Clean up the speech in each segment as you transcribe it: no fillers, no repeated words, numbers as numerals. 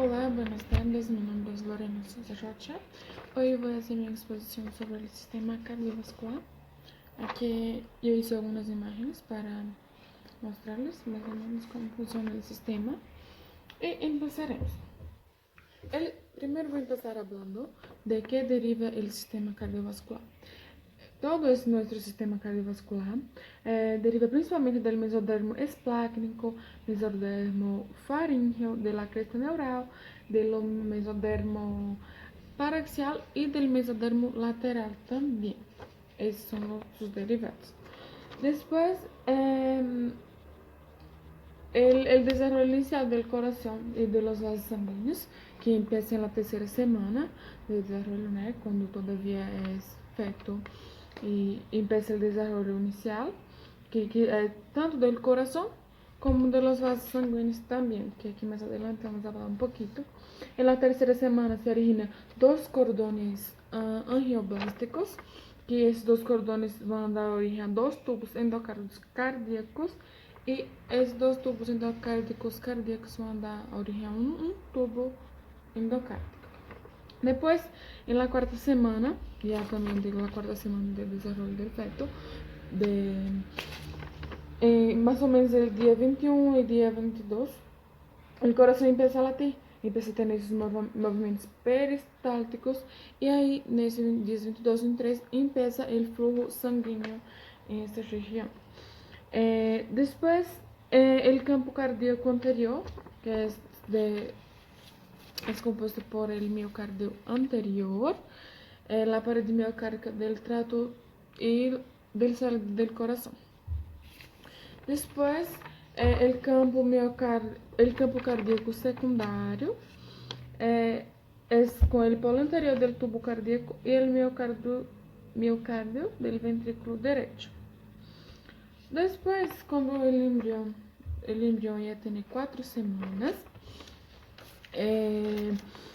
Olá, buenas tardes, mi nombre es Lorena Souza Rocha. Hoy voy a hacer mi exposición sobre el sistema cardiovascular. Aquí yo hice algunas imágenes para mostrarles más o menos cómo funciona el sistema. Y empezaremos. Primero voy a empezar hablando de qué deriva el sistema cardiovascular. Todo es nuestro sistema cardiovascular deriva principalmente del mesodermo esplácnico, mesodermo faríngeo, de la cresta neural, del mesodermo paraxial y del mesodermo lateral también. Esos son sus derivados. Después, el desarrollo inicial del corazón y de los vasos sanguíneos, que empieza en la tercera semana de desarrollo, cuando todavía es feto. Y empieza el desarrollo inicial, que tanto del corazón como de los vasos sanguíneos también, que aquí más adelante vamos a hablar un poquito. En la tercera semana se originan dos cordones angioblásticos, que esos dos cordones van a dar origen a dos tubos endocárdios cardíacos, y esos dos tubos endocárdicos cardíacos van a dar origen a un tubo endocárdico. Después, en la cuarta semana, ya también digo la cuarta semana del desarrollo del feto, más o menos el día 21 y día 22, el corazón empieza a latir, empieza a tener sus movimentos peristálticos, y ahí, en ese días 22 y 23, empieza el flujo sanguíneo en esta región. Después, el campo cardíaco anterior, que es compuesto por el miocardio anterior, la pared miocárdica del trato y del corazón. Después, el campo cardíaco secundario es con el polo anterior del tubo cardíaco y el miocardio del ventrículo derecho. Después, cuando el embrión ya tiene 4 semanas,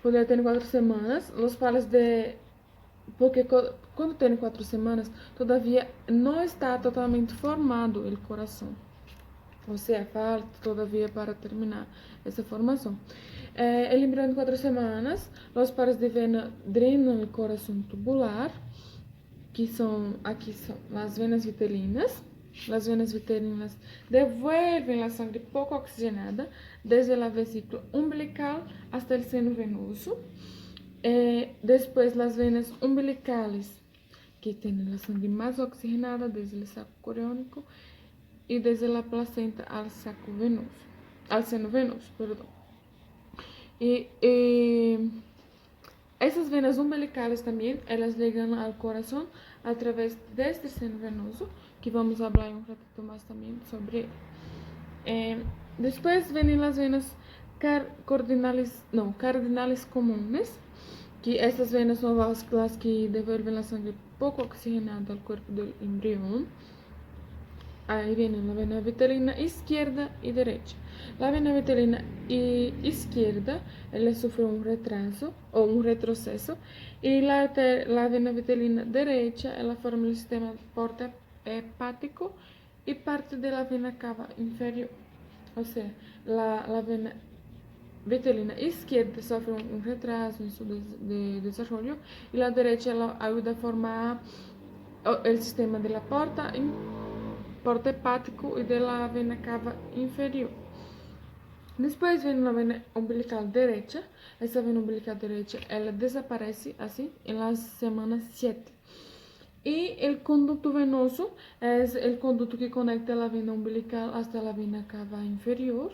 cuando ya tiene 4 semanas, los pares porque cuando tiene 4 semanas, todavía no está totalmente formado el corazón. O sea, falta todavía para terminar esa formación. El embrión de 4 semanas, los pares de vena drenan el corazón tubular, aquí son las venas vitelinas. Las venas vitelinas devuelven la sangre poco oxigenada desde la vesícula umbilical hasta el seno venoso. Después, las venas umbilicales, que tienen la sangre más oxigenada desde el saco coriónico y desde la placenta al seno venoso, perdón. Y esas venas umbilicales también, elas llegan al corazón a través de este seno venoso, que vamos a hablar un ratito más también sobre él. Después vienen las venas cardinales comunes, que estas venas son las que devuelven la sangre poco oxigenada al cuerpo del embrión. Ahí vienen la vena vitelina izquierda y derecha. La vena vitelina izquierda, ella sufre un retraso o un retroceso, y la vena vitelina derecha, ella forma el sistema porta hepático y parte de la vena cava inferior. O sea, la vena vitelina izquierda sufre un retraso en su desarrollo, y la derecha la ayuda a formar el sistema de la porta hepático y de la vena cava inferior. Después viene la vena umbilical derecha. Esa vena umbilical derecha, ella desaparece así en la semana 7. Y el conducto venoso es el conducto que conecta la vena umbilical hasta la vena cava inferior.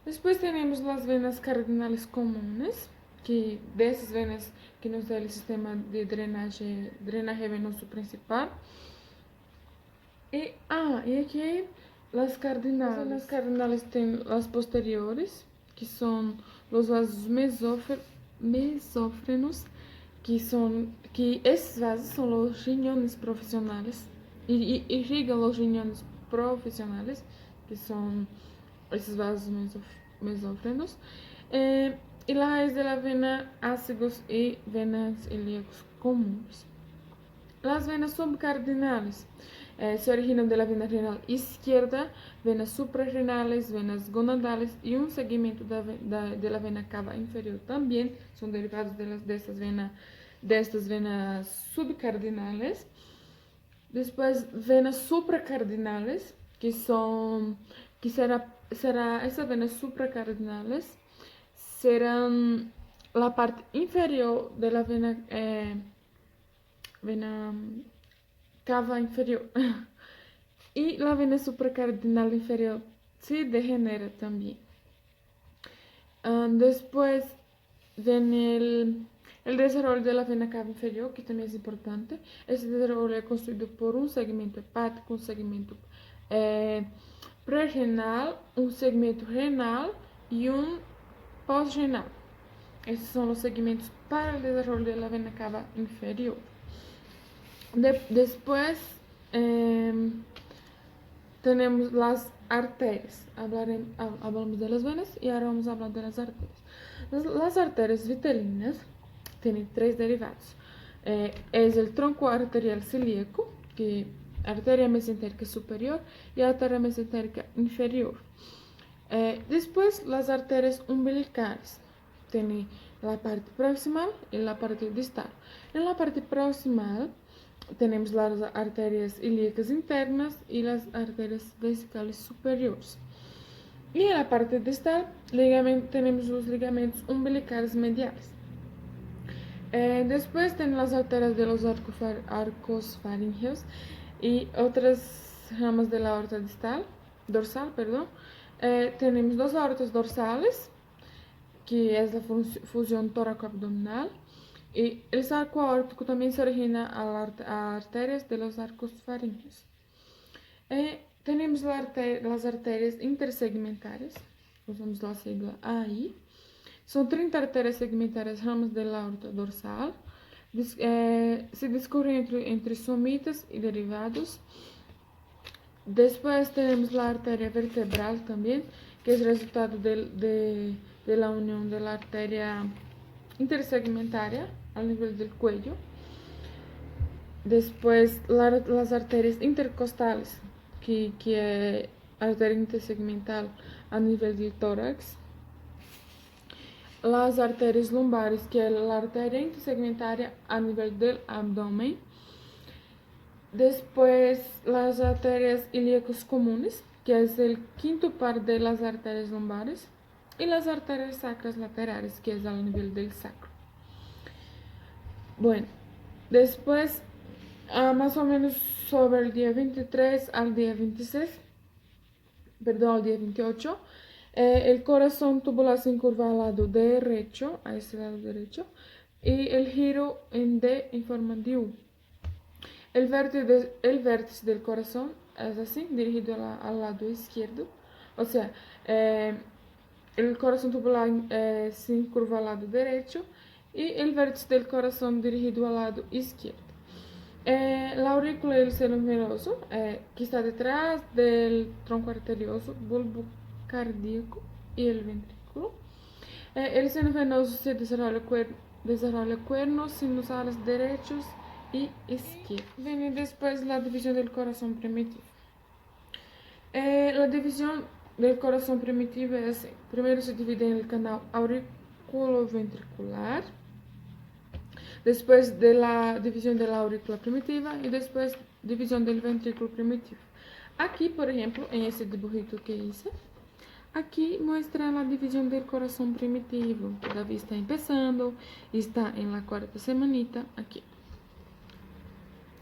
Después tenemos las venas cardinales comunes, que de esas venas que nos da el sistema de drenaje venoso principal. Y aquí las cardinales. Las cardinales tienen las posteriores, que son los vasos mesófrenos, que esos vasos son los riñones profesionales, y irrigan los riñones profesionales, que son esos vasos mesófrenos. Y la raíz de la vena ácidos y venas ilíacos comunes. Las venas subcardinales, se originan de la vena renal izquierda, venas suprarrenales, venas gonadales y un segmento de la vena cava inferior también son derivados de estas venas subcardinales. Después, venas supracardinales, esas venas supracardinales serán la parte inferior de la vena cava inferior. Y la vena supracardinal inferior se degenera también. Después viene el desarrollo de la vena cava inferior, que también es importante. Este desarrollo es constituido por un segmento hepático, un segmento prerrenal, un segmento renal y un pós-renal. Estos son los segmentos para el desarrollo de la vena cava inferior. Después tenemos las arterias. Hablamos de las venas y ahora vamos a hablar de las arterias. Las arterias vitelinas tienen tres derivados. Es el tronco arterial celíaco, que arteria mesentérica superior y arteria mesentérica inferior. Después las arterias umbilicales. Tienen la parte proximal y la parte distal. En la parte proximal tenemos las arterias ilíacas internas y las arterias vesicales superiores. Y en la parte distal tenemos los ligamentos umbilicales mediales. Después tenemos las arterias de los arcos faríngeos y otras ramas de la aorta dorsal. Tenemos dos aortas dorsales, que es la fusión tóraco-abdominal, y el arco aórtico también se origina a arterias de los arcos faríngeos. Tenemos las arterias intersegmentarias, usamos la sigla AI. Son 30 arterias segmentarias, ramas de la aorta dorsal. Se discurren entre somitas y derivados. Después tenemos la arteria vertebral también, que es resultado de la unión de la arteria intersegmentaria al nivel del cuello. Después las arterias intercostales, que es arteria intersegmental a nivel del tórax. Las arterias lumbares, que es la arteria intersegmentaria a nivel del abdomen. Después las arterias ilíacas comunes, que es el quinto par de las arterias lumbares. Y las arterias sacras laterales, que es al nivel del sacro. Bueno, después, más o menos sobre el día 23 al día 28, el corazón tubular se incurva al lado derecho, a ese lado derecho, y el giro en D en forma de U. El vértice del corazón es así, dirigido al lado izquierdo. O sea, el corazón tubular se incurva al lado derecho y el vértice del corazón dirigido al lado izquierdo. La aurícula y el seno venoso, que está detrás del tronco arterioso, bulbo cardíaco y el ventrículo. El seno venoso se desarrolla cuernos sinusales derechos y izquierdos. Viene después la división del corazón primitivo. La división del corazón primitivo es así. Primero se divide en el canal auriculoventricular, después de la división de la aurícula primitiva y después división del ventrículo primitivo. Aquí, por ejemplo, en este dibujito que hice, aquí muestra la división del corazón primitivo. Todavía está empezando y está en la cuarta semanita aquí.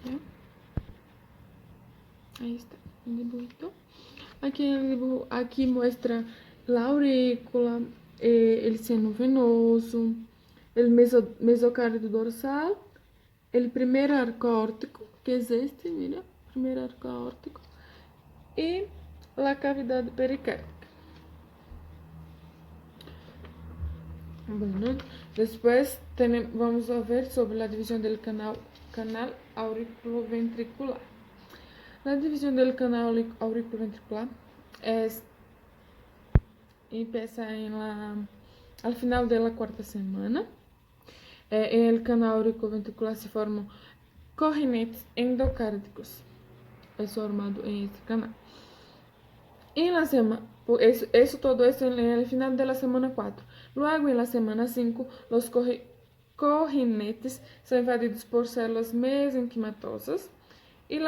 ¿Ya? Ahí está el dibujito. Aquí en el dibujo, aquí muestra la aurícula, el seno venoso, el mesocardio dorsal, el primer arco aórtico, que es este, mira, primer arco aórtico, y la cavidad pericárdica. Bueno, después vamos a ver sobre la división del canal auriculoventricular. La división del canal auriculoventricular empieza al final de la cuarta semana. En el canal auriculoventricular se forman cojinetes endocárdicos. es formado en este canal. En la semana, todo eso en el final de la semana 4. Luego en la semana 5, los cojinetes son invadidos por células mesenquimatosas y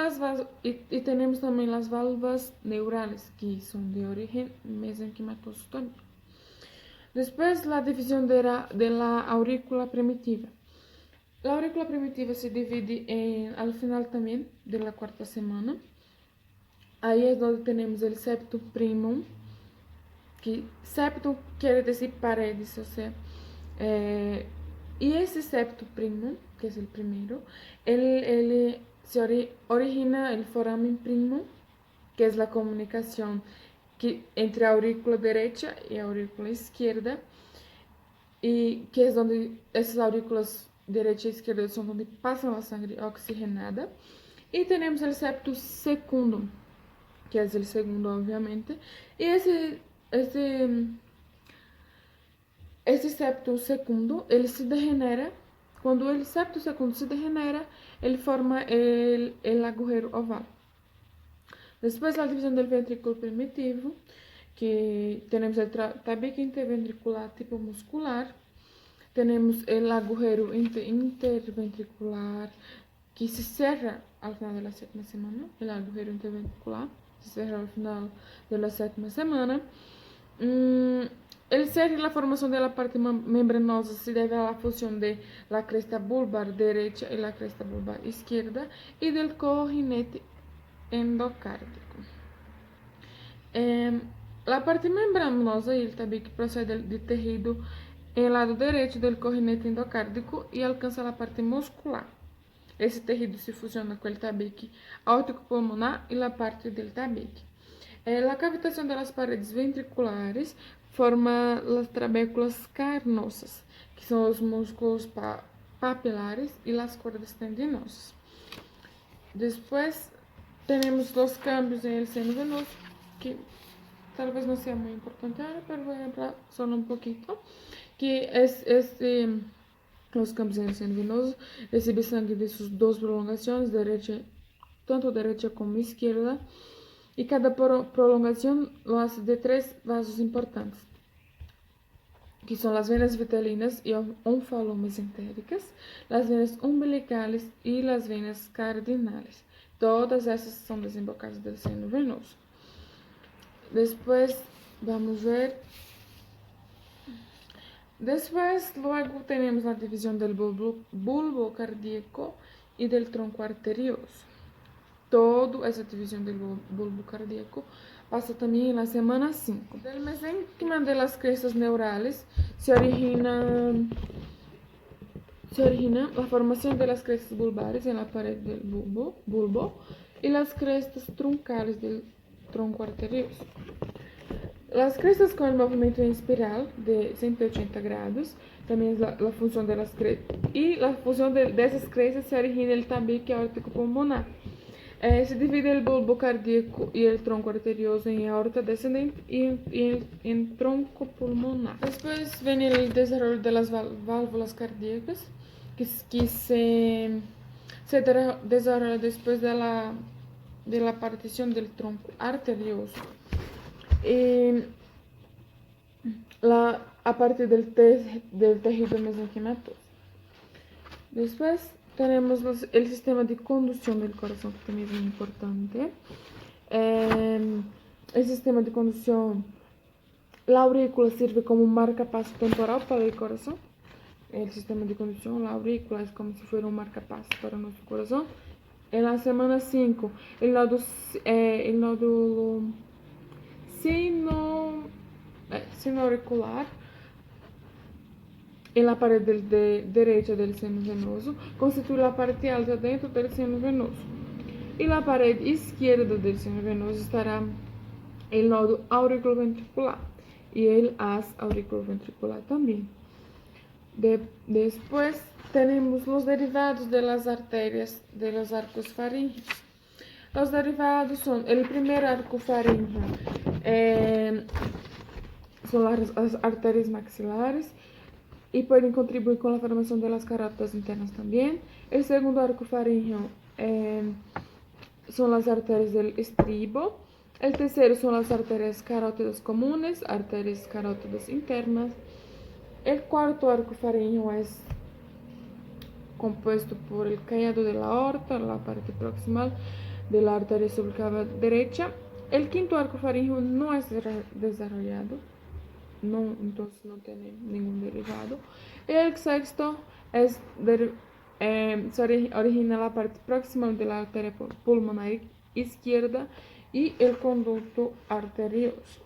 tenemos también las válvulas neurales, que son de origen mesenquimatoso también. Después, la división de la aurícula primitiva. La aurícula primitiva se divide al final también de la 4ª semana. Ahí es donde tenemos el septum primum, que septum quiere decir paredes, o sea, y ese septum primum, que es el primero, él se origina el foramen primum, que es la comunicación entre aurícula derecha y aurícula izquierda, y que es donde esas aurículas derecha y izquierda son donde pasa la sangre oxigenada. Y tenemos el septum secundum, que es el segundo, obviamente, y ese septum segundo, él se degenera. Cuando el septum segundo se degenera, él forma el agujero oval. Después, la división del ventrículo primitivo, que tenemos el tabique interventricular tipo muscular, tenemos el agujero interventricular, que se cierra al final de la 7ª semana, el agujero interventricular se cierra al final de la 7ª semana. El cierre y la formación de la parte membranosa se debe a la fusión de la cresta bulbar derecha y la cresta bulbar izquierda y del cojinete endocárdico. La parte membranosa y el tabique procede del tejido en el lado derecho del cojinete endocárdico y alcanza la parte muscular. Ese tejido se fusiona con el tabique aórtico-pulmonar y la parte del tabique. La cavitación de las paredes ventriculares forma las trabéculas carnosas, que son los músculos papilares y las cuerdas tendinosas. Después tenemos los cambios en el seno venoso, que tal vez no sea muy importante ahora, pero voy a hablar solo un poquito, que es los cambios en el seno venoso. Recibe sangre de sus dos prolongaciones, tanto derecha como izquierda, y cada prolongación lo hace de 3 vasos importantes, que son las venas vitalinas y onfalomesentéricas, las venas umbilicales y las venas cardinales. Todas esas son desembocadas del seno venoso. Después, vamos a ver. Luego tenemos la división del bulbo cardíaco y del tronco arterioso. Toda esa división del bulbo cardíaco pasa también en la semana 5. Del mesenquima de las crestas neurales se origina la formación de las crestas bulbares en la pared del bulbo y las crestas truncales del tronco arterioso. Las crestas con el movimiento en espiral de 180 grados, también es la función de las crestas, y la función de esas crestas se origina el tabique aórtico pulmonar. Se divide el bulbo cardíaco y el tronco arterioso en aorta descendente y en tronco pulmonar. Después viene el desarrollo de las válvulas cardíacas, que se desarrolla después de la partición del tronco arterioso. A partir del tejido mesenquimatoso. Después tenemos el sistema de conducción del corazón, que también es muy importante. El sistema de conducción, la aurícula sirve como un marcapaso temporal para el corazón. El sistema de conducción, la aurícula es como si fuera un marcapaso para nuestro corazón. En la semana 5, el nódulo seno auricular en la pared derecha del seno venoso constituye la parte alta dentro del seno venoso, y la pared izquierda del seno venoso estará el nódulo auriculoventricular y el haz auriculoventricular también. Después tenemos los derivados de las arterias de los arcos faríngeos. Los derivados son el primer arco faríngeo, son las arterias maxilares y pueden contribuir con la formación de las carótidas internas también. El segundo arco faríngeo son las arterias del estribo. El tercero son las arterias carótidas comunes, arterias carótidas internas. El cuarto arco faríngeo es compuesto por el callado de la aorta, la parte proximal de la arteria subclaviana derecha. El quinto arco faríngeo no es desarrollado, entonces no tiene ningún derivado. El sexto se origina la parte proximal de la arteria pulmonar izquierda y el conducto arterioso.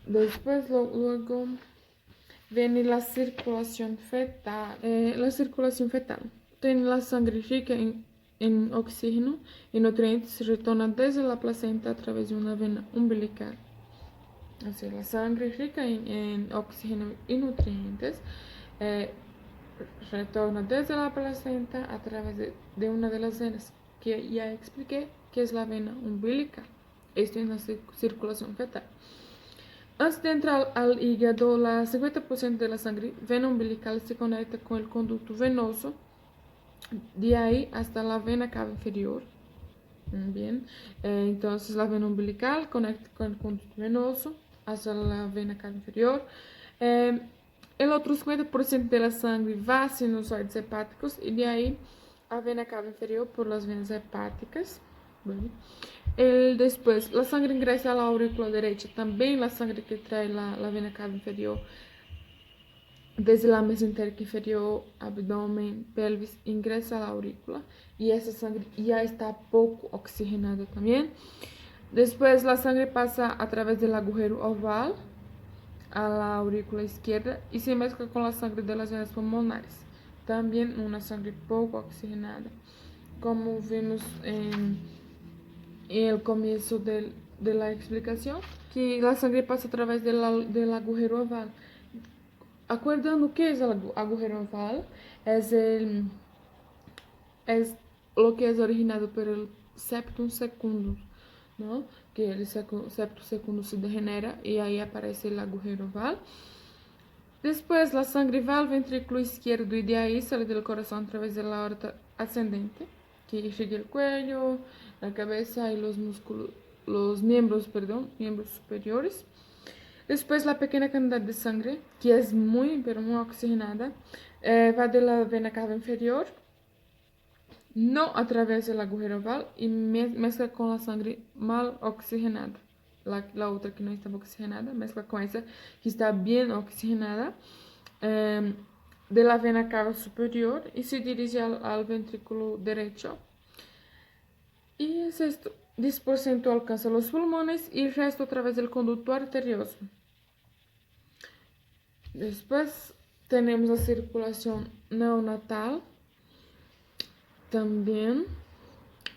Después luego viene la circulación fetal. Tiene la sangre rica en oxígeno y nutrientes, retorna desde la placenta a través de una vena umbilical. O sea, la sangre rica en oxígeno y nutrientes retorna desde la placenta a través de una de las venas que ya expliqué, que es la vena umbilical. Esto es la circulación fetal. Antes de entrar al hígado, la 50% de la sangre vena umbilical se conecta con el conducto venoso, de ahí hasta la vena cava inferior. Bien, entonces la vena umbilical conecta con el conducto venoso hasta la vena cava inferior. El otro 50% de la sangre va a sinusoides hepáticos y de ahí a vena cava inferior por las venas hepáticas. Bueno. Después, la sangre ingresa a la aurícula derecha, también la sangre que trae la vena cava inferior desde la mesentérica inferior, abdomen, pelvis, ingresa a la aurícula y esa sangre ya está poco oxigenada también. Después la sangre pasa a través del agujero oval a la aurícula izquierda y se mezcla con la sangre de las venas pulmonares, también una sangre poco oxigenada, como vimos en el comienzo de la explicación, que la sangre pasa a través del agujero oval. Acordando que es el agujero oval, es lo que es originado por el septum secundus, ¿no? Que el septum secundus se degenera y ahí aparece el agujero oval. Después la sangre va al ventrículo izquierdo y de ahí sale del corazón a través de la aorta ascendente, que llega el cuello, la cabeza y los miembros superiores. Después la pequeña cantidad de sangre, que es muy oxigenada, va de la vena cava inferior, no atraviesa el agujero oval y mezcla con la sangre mal oxigenada. La otra que no estaba oxigenada, mezcla con esa que está bien oxigenada, de la vena cava superior y se dirige al ventrículo derecho. Y es esto. 10% alcanza los pulmones y el resto a través del conducto arterioso. Después tenemos la circulación neonatal. También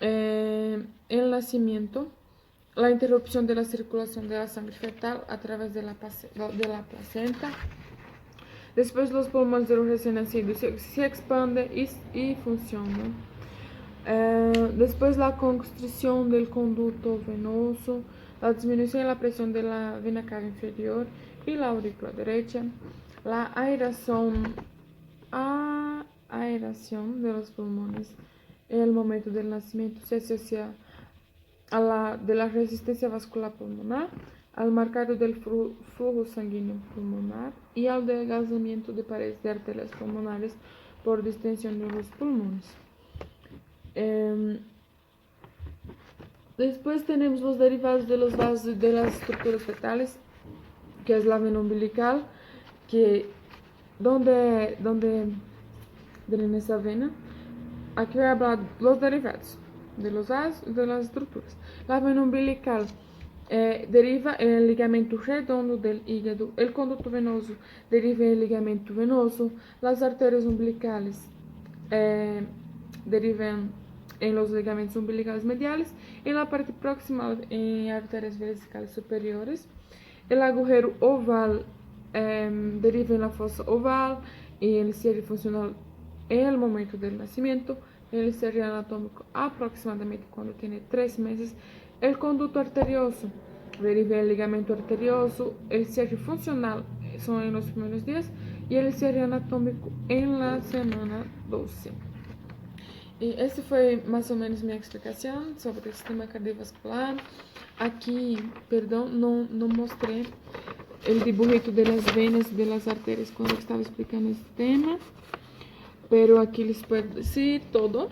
el nacimiento, la interrupción de la circulación de la sangre fetal a través de la placenta. Después los pulmones de los recién nacidos se expanden y funcionan. Después la constricción del conducto venoso, la disminución de la presión de la vena cava inferior y la aurícula derecha, la aeración de los pulmones en el momento del nacimiento se asocia de la resistencia vascular pulmonar, al marcado del flujo sanguíneo pulmonar y al desgastamiento de paredes de arterias pulmonares por distensión de los pulmones. Después tenemos los derivados de los vasos de las estructuras fetales, que es la vena umbilical, que donde drena esa vena. Aquí voy a hablar los derivados de los vasos de las estructuras. La vena umbilical deriva en el ligamento redondo del hígado, el conducto venoso deriva en el ligamento venoso, las arterias umbilicales derivan en los ligamentos umbilicales mediales, en la parte proximal en arterias vesicales superiores. El agujero oval deriva en la fosa oval y el cierre funcional en el momento del nacimiento, el cierre anatómico aproximadamente cuando tiene 3 meses. El conducto arterioso deriva en el ligamento arterioso, el cierre funcional son en los primeros días y el cierre anatómico en la semana 12. E essa foi mais ou menos minha explicação sobre o sistema cardiovascular. Aqui, perdão, não mostrei o dibujito das venas e das artérias quando eu estava explicando esse tema. Pero aqui les puedo decir todo.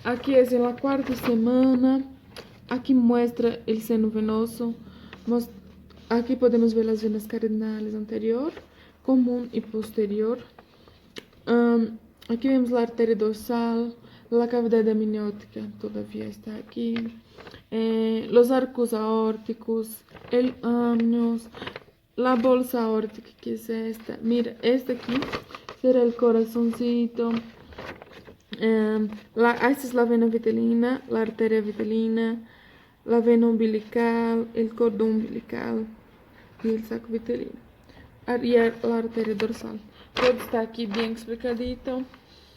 Aqui é a quarta semana. Aqui mostra o seno venoso. Aqui podemos ver as venas cardinales anterior, comum e posterior. Aqui vemos a artéria dorsal, a cavidade amniótica todavía está aqui, os arcos aórticos, el amnios, la bolsa aórtica que es esta. Mira, esta aqui será el corazoncito. Esta es la vena vitelina, la arteria vitelina, la vena umbilical, el cordón umbilical y el saco vitelino. Y la arteria dorsal. Todo está aquí bien explicadito.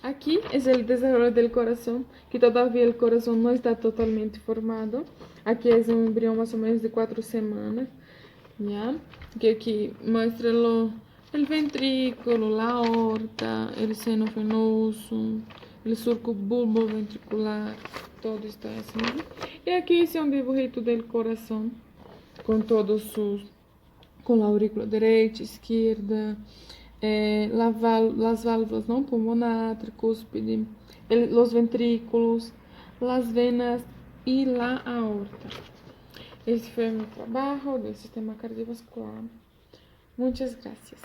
Aquí es el desarrollo del corazón, que todavía el corazón no está totalmente formado. Aquí es un embrión más o menos de 4 semanas, ¿ya? Que aquí muestra el ventrículo, la aorta, el seno venoso, el surco bulboventricular, todo está así. Y aquí es un dibujito del corazón, con todos sus, con la aurícula derecha, izquierda, las válvulas não pulmonar, tricúspide, los ventrículos, las venas y la aorta. Esse foi meu trabalho do sistema cardiovascular. Muchas gracias.